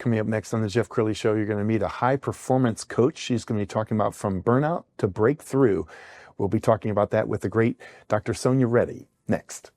Coming up next on the Jeff Crilley Show, you're going to meet a high-performance coach. She's going to be talking about from burnout to breakthrough. We'll be talking about that with the great Dr. Sonya Reddy next.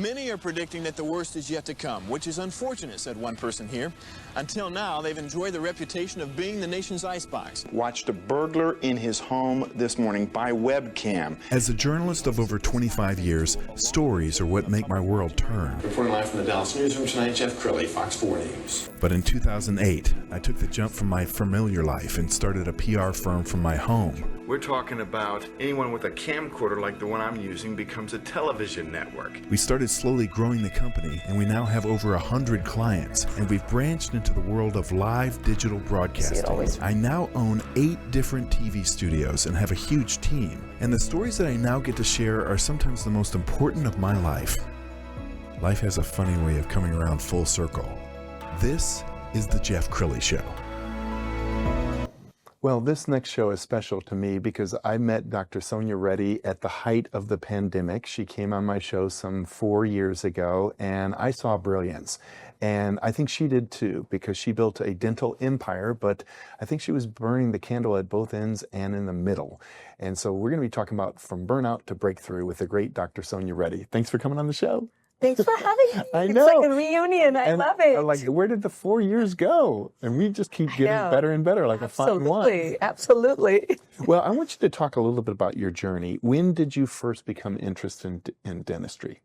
Many are predicting that the worst is yet to come, which is unfortunate, said one person here. Until now, they've enjoyed the reputation of being the nation's icebox. Watched a burglar in his home this morning by webcam. As a journalist of over 25 years, stories are what make my world turn. Reporting live from the Dallas newsroom tonight, Jeff Crilley, Fox 4 News. But in 2008, I took the jump from my familiar life and started a PR firm from my home. We're talking about anyone with a camcorder like the one I'm using becomes a television network. We started slowly growing the company, and we now have over 100 clients, and we've branched into the world of live digital broadcasting. I now own 8 different TV studios and have a huge team, and the stories that I now get to share are sometimes the most important of my life. Life has a funny way of coming around full circle. This is the Jeff Crilley Show. Well, this next show is special to me because I met Dr. Sonya Reddy at the height of the pandemic. She came on my show some 4 years ago, and I saw brilliance. And I think she did too, because she built a dental empire, but I think she was burning the candle at both ends and in the middle. And so we're going to be talking about from burnout to breakthrough with the great Dr. Sonya Reddy. Thanks for coming on the show. Thanks for having me. I know. It's like a reunion. I love it. Like, where did the 4 years go? And we just keep getting better and better, like Absolutely. a fine wine. Absolutely. Well, I want you to talk a little bit about your journey. When did you first become interested in dentistry?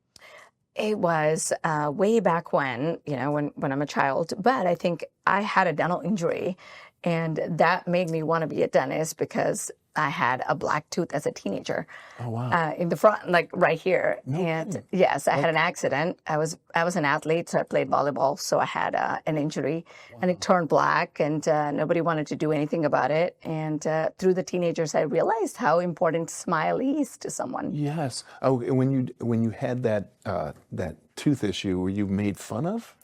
It was way back when, when I'm a child. But I think I had a dental injury, and that made me want to be a dentist because I had a black tooth as a teenager. Oh, wow. In the front, like right here. No and kidding. yes, I had an accident. I was an athlete, so I played volleyball. So I had an injury, and it turned black, and nobody wanted to do anything about it. And through the teenagers, I realized how important smile is to someone. Yes. Oh, when you had that tooth issue, were you made fun of?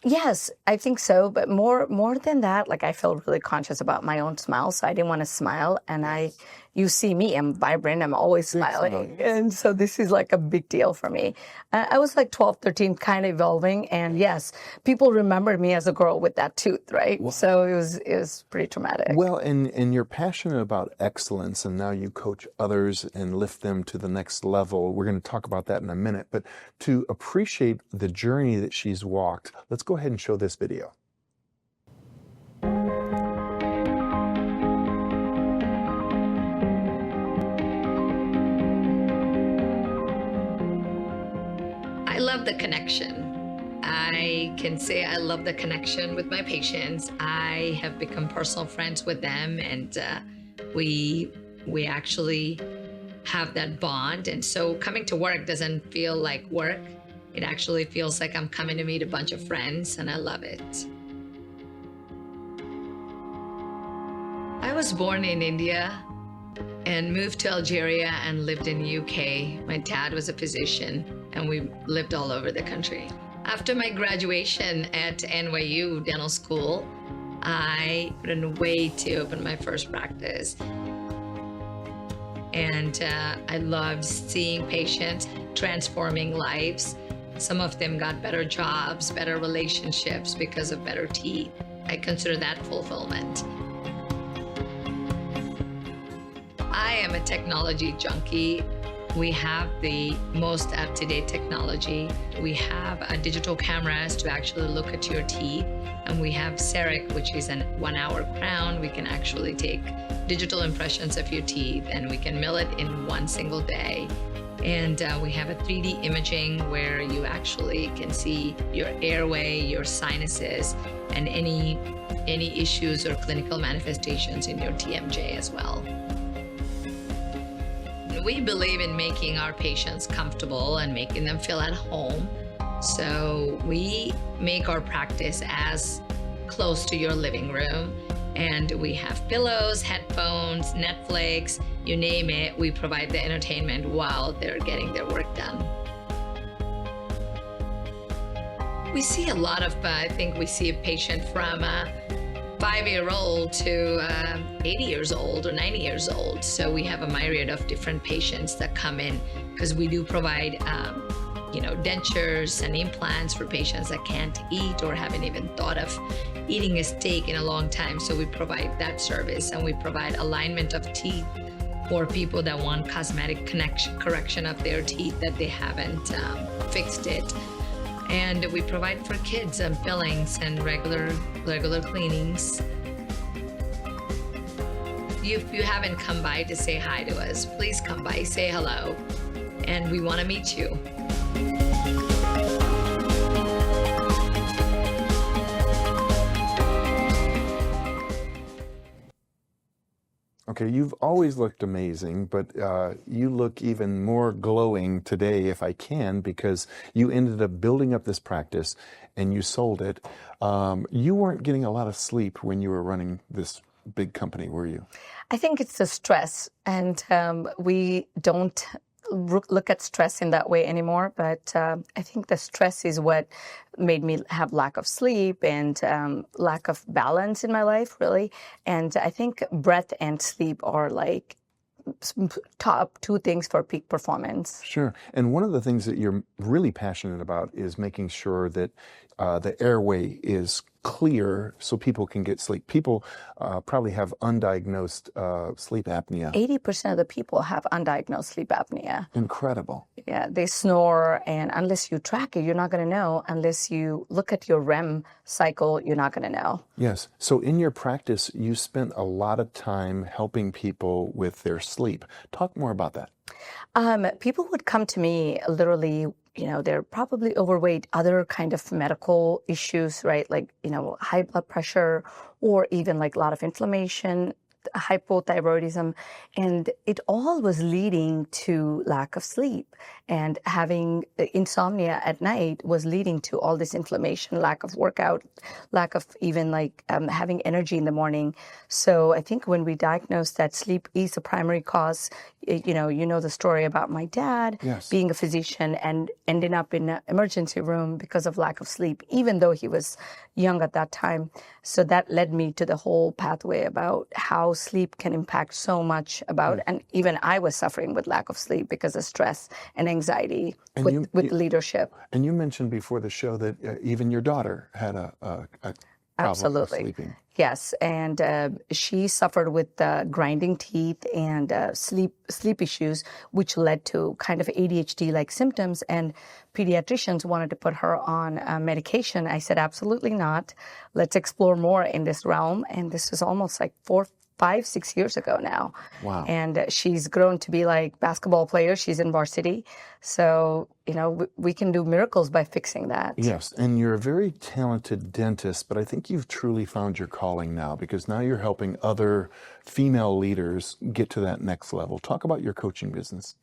Yes, I think so. But more than that, like I felt really conscious about my own smile. So I didn't want to smile. And you see me, I'm vibrant. I'm always smiling. And so this is like a big deal for me. I was like 12, 13, kind of evolving. And yes, people remembered me as a girl with that tooth, right? Well, so it was pretty traumatic. Well, and you're passionate about excellence, and now you coach others and lift them to the next level. We're going to talk about that in a minute. But to appreciate the journey that she's walked, let's go ahead and show this video. I love the connection. I can say I love the connection with my patients. I have become personal friends with them, and we actually have that bond. And so coming to work doesn't feel like work. It actually feels like I'm coming to meet a bunch of friends, and I love it. I was born in India and moved to Algeria and lived in UK. My dad was a physician, and we lived all over the country. After my graduation at NYU Dental School, I put in way to open my first practice. And I loved seeing patients transforming lives. Some of them got better jobs, better relationships because of better teeth. I consider that fulfillment. I am a technology junkie. We have the most up-to-date technology. We have digital cameras to actually look at your teeth. And we have CEREC, which is a 1-hour crown. We can actually take digital impressions of your teeth, and we can mill it in one single day. And we have a 3D imaging where you actually can see your airway, your sinuses, and any issues or clinical manifestations in your TMJ as well. We believe in making our patients comfortable and making them feel at home. So we make our practice as close to your living room. And we have pillows, headphones, Netflix, you name it. We provide the entertainment while they're getting their work done. We see a lot of, I think we see a patient from 5-year-old to 80 years old or 90 years old. So we have a myriad of different patients that come in because we do provide dentures and implants for patients that can't eat or haven't even thought of eating a steak in a long time. So we provide that service, and we provide alignment of teeth for people that want cosmetic correction of their teeth that they haven't fixed it. And we provide for kids fillings and regular cleanings. If you haven't come by to say hi to us, please come by, say hello, and we want to meet you. Okay, you've always looked amazing, but you look even more glowing today, if I can, because you ended up building up this practice and you sold it. You weren't getting a lot of sleep when you were running this big company, were you? I think it's the stress, and we don't look at stress in that way anymore, but I think the stress is what made me have lack of sleep and lack of balance in my life, really. And I think breath and sleep are like top two things for peak performance. Sure. And one of the things that you're really passionate about is making sure that the airway is clear so people can get sleep. People probably have undiagnosed sleep apnea. 80% of the people have undiagnosed sleep apnea. Incredible. Yeah, they snore, and unless you track it, you're not going to know. Unless you look at your REM cycle, you're not going to know. Yes. So in your practice, you spent a lot of time helping people with their sleep. Talk more about that. People would come to me literally, they're probably overweight, other kind of medical issues, right? Like, high blood pressure, or even like a lot of inflammation, hypothyroidism, and it all was leading to lack of sleep, and having insomnia at night was leading to all this inflammation, lack of workout, lack of even having energy in the morning. So I think when we diagnosed that sleep is a primary cause, you know the story about my dad being a physician and ending up in an emergency room because of lack of sleep, even though he was young at that time. So that led me to the whole pathway about how sleep can impact so much about, and even I was suffering with lack of sleep because of stress and anxiety with leadership. And you mentioned before the show that even your daughter had a problem Absolutely. with sleeping. Yes, and she suffered with grinding teeth and sleep issues, which led to kind of ADHD-like symptoms. And pediatricians wanted to put her on medication. I said, absolutely not. Let's explore more in this realm. And this was almost like 5-6 years ago now. Wow. And she's grown to be like basketball player. She's in varsity. So, we can do miracles by fixing that. Yes. And you're a very talented dentist, but I think you've truly found your calling now, because now you're helping other female leaders get to that next level. Talk about your coaching business.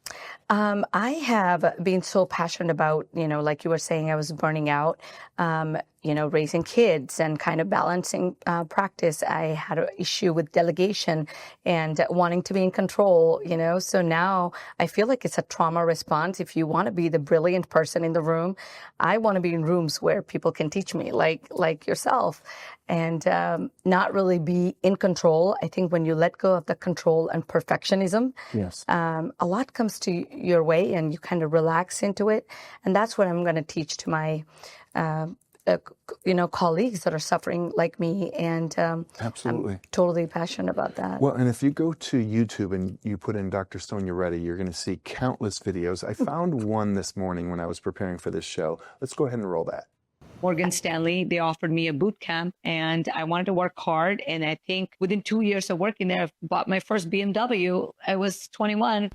I have been so passionate about, like you were saying, I was burning out, raising kids and kind of balancing practice. I had an issue with delegation and wanting to be in control, So now I feel like it's a trauma response. If you want to be the brilliant person in the room, I want to be in rooms where people can teach me, like yourself, and not really be in control. I think when you let go of the control and perfectionism, a lot comes to your way and you kind of relax into it. And that's what I'm going to teach to my colleagues that are suffering like me, and Absolutely. I'm totally passionate about that. Well, and if you go to YouTube and you put in Dr. Sonya Reddy, you're going to see countless videos. I found one this morning when I was preparing for this show. Let's go ahead and roll that. Morgan Stanley, they offered me a boot camp, and I wanted to work hard. And I think within 2 years of working there, I bought my first BMW. I was 21.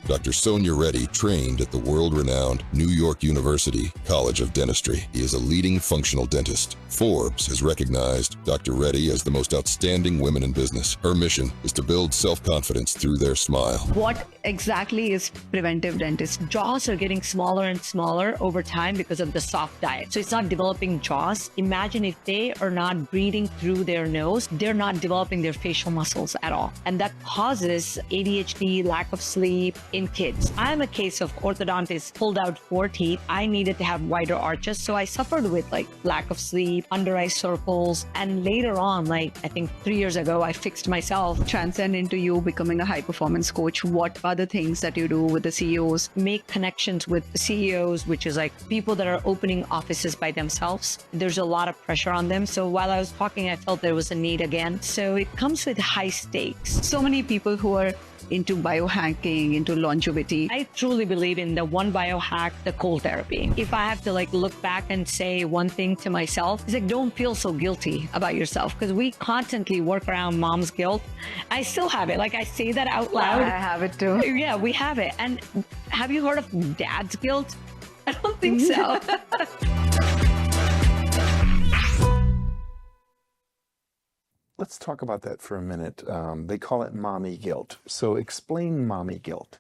Dr. Sonya Reddy trained at the world-renowned New York University College of Dentistry. He is a leading functional dentist. Forbes has recognized Dr. Reddy as the most outstanding women in business. Her mission is to build self-confidence through their smile. What exactly is preventive dentist. Jaws are getting smaller and smaller over time because of the soft diet. So it's not developing jaws. Imagine if they are not breathing through their nose, they're not developing their facial muscles at all. And that causes ADHD, lack of sleep in kids. I'm a case of orthodontist, pulled out 4 teeth. I needed to have wider arches. So I suffered with like lack of sleep, under eye circles. And later on, like I think 3 years ago, I fixed myself. Transcend into you becoming a high performance coach. What are the things that you do with the CEOs? Make connections with the CEOs, which is like people that are opening offices by themselves. There's a lot of pressure on them. So while I was talking, I felt there was a need again. So it comes with high stakes. So many people who are into biohacking, into longevity. I truly believe in the one biohack, the cold therapy. If I have to like look back and say one thing to myself, it's like, don't feel so guilty about yourself, because we constantly work around mom's guilt. I still have it. Like I say that out loud. I have it too. Yeah, we have it. And have you heard of dad's guilt? I don't think so. Let's talk about that for a minute. They call it mommy guilt. So explain mommy guilt.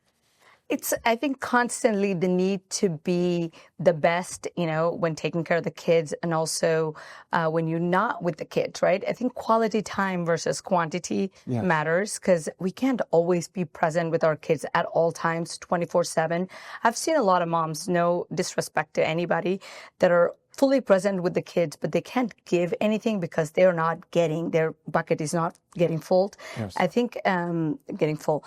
It's, I think, constantly the need to be the best, you know, when taking care of the kids, and also when you're not with the kids, right? I think quality time versus quantity matters, because we can't always be present with our kids at all times, 24/7. I've seen a lot of moms, no disrespect to anybody, that are fully present with the kids, but they can't give anything because they're not getting, their bucket is not getting full. Yes. I think getting full.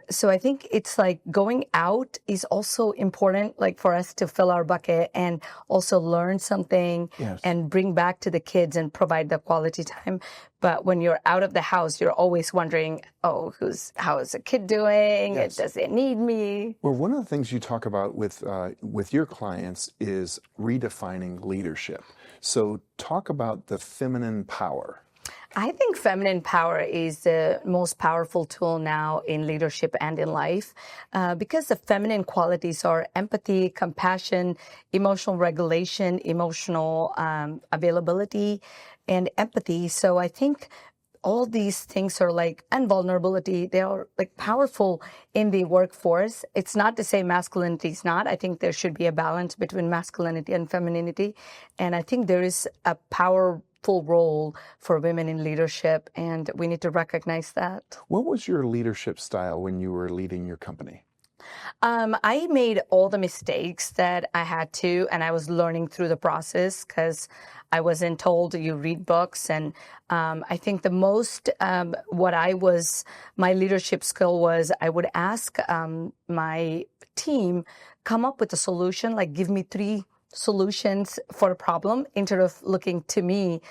So I think it's like going out is also important, like for us to fill our bucket and also learn something and bring back to the kids and provide the quality time. But when you're out of the house, you're always wondering, oh, how is the kid doing? Yes. Does it need me? Well, one of the things you talk about with your clients is redefining leadership. So talk about the feminine power. I think feminine power is the most powerful tool now in leadership and in life, because the feminine qualities are empathy, compassion, emotional regulation, emotional availability, and empathy. So I think all these things are like, and vulnerability, they are like powerful in the workforce. It's not to say masculinity is not. I think there should be a balance between masculinity and femininity. And I think there is a powerful role for women in leadership, and we need to recognize that. What was your leadership style when you were leading your company? I made all the mistakes that I had to, and I was learning through the process, because I wasn't told. You read books, and I think the most, my leadership skill was, I would ask my team, come up with a solution, like give me 3 solutions for a problem, instead of looking to me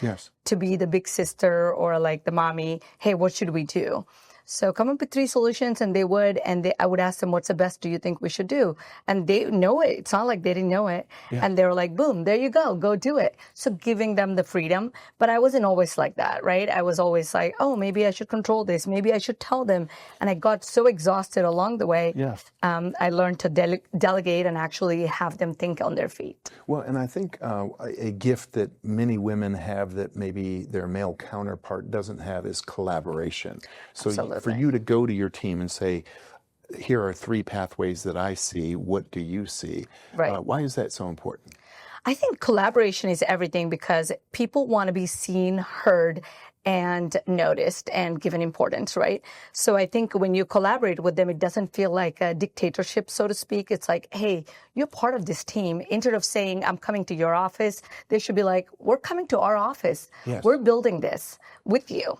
to be the big sister or like the mommy. Hey, what should we do? So come up with 3 solutions, and I would ask them, what's the best do you think we should do? And they know it. It's not like they didn't know it. Yeah. And they were like, boom, there you go do it. So giving them the freedom. But I wasn't always like that, right? I was always like, oh, maybe I should control this. Maybe I should tell them. And I got so exhausted along the way. Yes. I learned to delegate and actually have them think on their feet. Well, and I think a gift that many women have that maybe their male counterpart doesn't have is collaboration. So Absolutely. For you to go to your team and say, here are 3 pathways that I see, what do you see? Right. Why is that so important? I think collaboration is everything, because people want to be seen, heard, and noticed and given importance, right? So I think when you collaborate with them, it doesn't feel like a dictatorship, so to speak. It's like, hey, you're part of this team. Instead of saying, I'm coming to your office, they should be like, we're coming to our office. Yes. We're building this with you.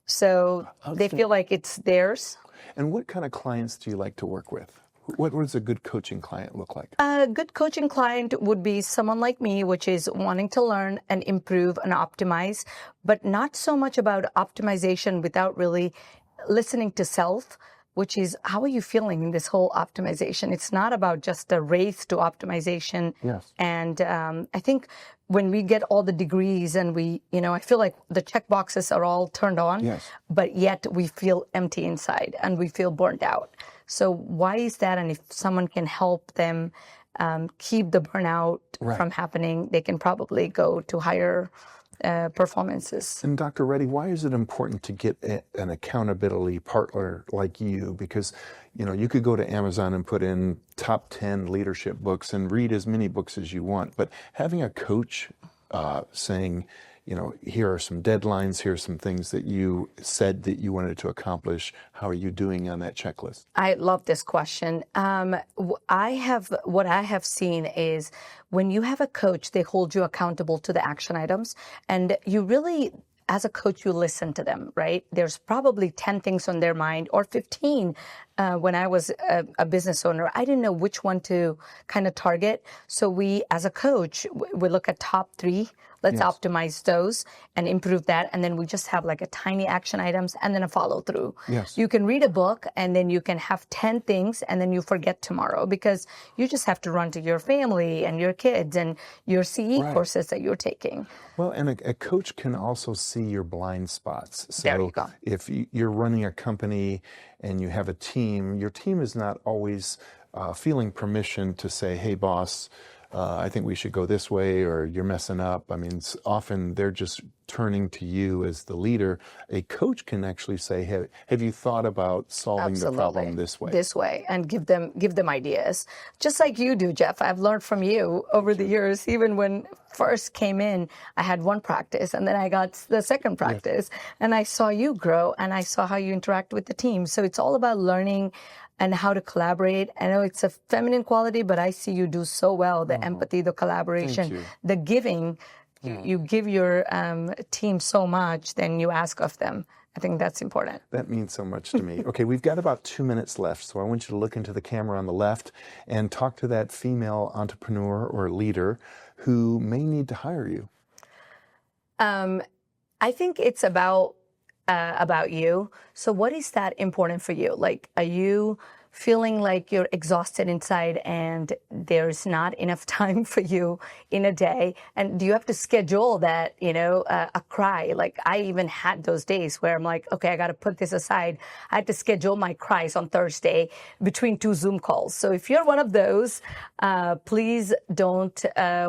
So they feel like it's theirs. And what kind of clients do you like to work with? What does a good coaching client look like? A good coaching client would be someone like me, which is wanting to learn and improve and optimize, but not so much about optimization without really listening to self, which is, how are you feeling in this whole optimization? It's not about just a race to optimization. Yes. And I think when we get all the degrees and I feel like the check boxes are all turned on, but yet we feel empty inside and we feel burnt out. So why is that? And if someone can help them keep the burnout from happening, they can probably go to higher performances. And Dr. Reddy, why is it important to get an accountability partner like you? Because, you could go to Amazon and put in top 10 leadership books and read as many books as you want. But having a coach saying, here are some deadlines, here are some things that you said that you wanted to accomplish. How are you doing on that checklist? I love this question. What I have seen is when you have a coach, they hold you accountable to the action items, and you really, as a coach, you listen to them, right? There's probably 10 things on their mind, or 15. When I was a business owner, I didn't know which one to kind of target. So we, as a coach, we look at top 3. Let's optimize those and improve that. And then we just have like a tiny action items and then a follow through. Yes. You can read a book and then you can have 10 things and then you forget tomorrow because you just have to run to your family and your kids and your CE courses that you're taking. Well, and a coach can also see your blind spots. So there you go. If you're running a company and you have a team, your team is not always feeling permission to say, hey, boss, I think we should go this way, or you're messing up. I mean, often they're just turning to you as the leader. A coach can actually say, hey, have you thought about solving the problem this way? This way, and give them ideas. Just like you do, Jeff. I've learned from you over the years. Even when first came in, I had one practice, and then I got the second practice. And I saw you grow, and I saw how you interact with the team. So it's all about learning and how to collaborate. I know it's a feminine quality, but I see you do so well, the empathy, the collaboration, the giving. You give your team so much, then you ask of them. I think that's important. That means so much to me. Okay, we've got about 2 minutes left, so I want you to look into the camera on the left and talk to that female entrepreneur or leader who may need to hire you. I think it's about you. So what is that important for you? Like, are you feeling like you're exhausted inside and there's not enough time for you in a day? And do you have to schedule that, a cry? Like, I even had those days where I'm like, okay, I got to put this aside. I had to schedule my cries on Thursday between 2 Zoom calls. So if you're one of those, please don't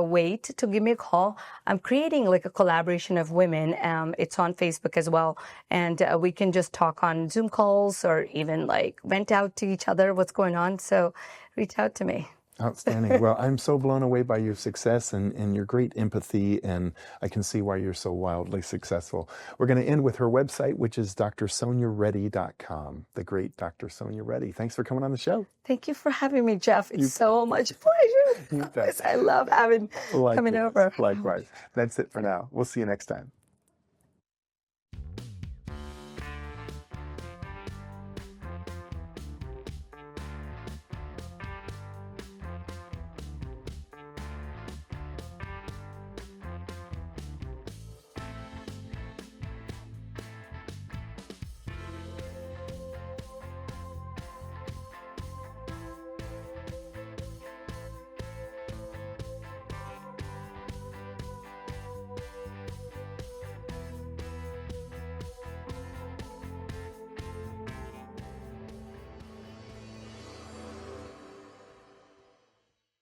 wait to give me a call. I'm creating like a collaboration of women. It's on Facebook as well. And we can just talk on Zoom calls or even like vent out to each other what's going on. So reach out to me. Outstanding. Well, I'm so blown away by your success and your great empathy, and I can see why you're so wildly successful. We're going to end with her website, which is drsonyareddy.com. The great Dr. Sonya Reddy. Thanks for coming on the show. Thank you for having me, Jeff. It's so much pleasure. I love coming over. Likewise. That's it for now. We'll see you next time.